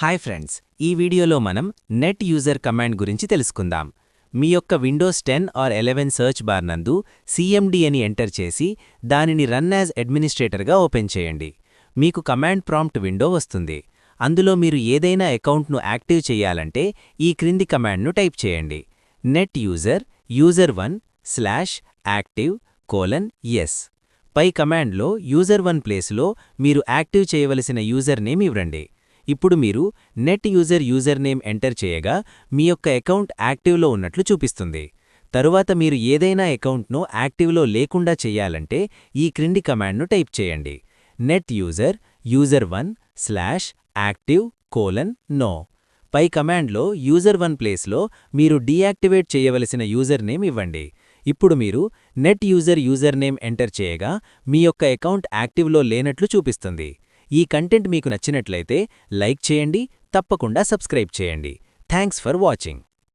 Hi friends, ఈ వీడియోలో మనం నెట్ యూజర్ కమాండ్ గురించి తెలుసుకుందాం. మీ యొక్క విండోస్ 10 ఆర్ 11 సర్చ్ బార్ నందు cmd అని ఎంటర్ చేసి దానిని రన్ యాజ్ అడ్మినిస్ట్రేటర్గా ఓపెన్ చేయండి. మీకు కమాండ్ ప్రాంప్ట్ విండో వస్తుంది. అందులో మీరు ఏదైనా అకౌంట్ను యాక్టివ్ చేయాలంటే ఈ క్రింది కమాండ్ను టైప్ చేయండి. Net user user1/active:yes. పై కమాండ్లో user1 ప్లేస్లో మీరు యాక్టివ్ చేయవలసిన యూజర్ నేమ్ ఇవ్వండి. ఇప్పుడు మీరు నెట్ యూజర్ యూజర్నేమ్ ఎంటర్ చేయగా మీ యొక్క అకౌంట్ యాక్టివ్లో ఉన్నట్లు చూపిస్తుంది. తరువాత మీరు ఏదైనా అకౌంట్ను యాక్టివ్లో లేకుండా చేయాలంటే ఈ క్రింది కమాండ్ను టైప్ చేయండి. Net user user1/active:no. పై కమాండ్లో user1 ప్లేస్లో మీరు డీయాక్టివేట్ చేయవలసిన యూజర్ నేమ్ ఇవ్వండి. ఇప్పుడు మీరు నెట్ యూజర్ యూజర్నేమ్ ఎంటర్ చేయగా మీ యొక్క అకౌంట్ యాక్టివ్లో లేనట్లు చూపిస్తుంది. ఈ కంటెంట్ మీకు నచ్చినట్లయితే లైక్ చేయండి, తప్పకుండా సబ్స్క్రైబ్ చేయండి. Thanks for watching.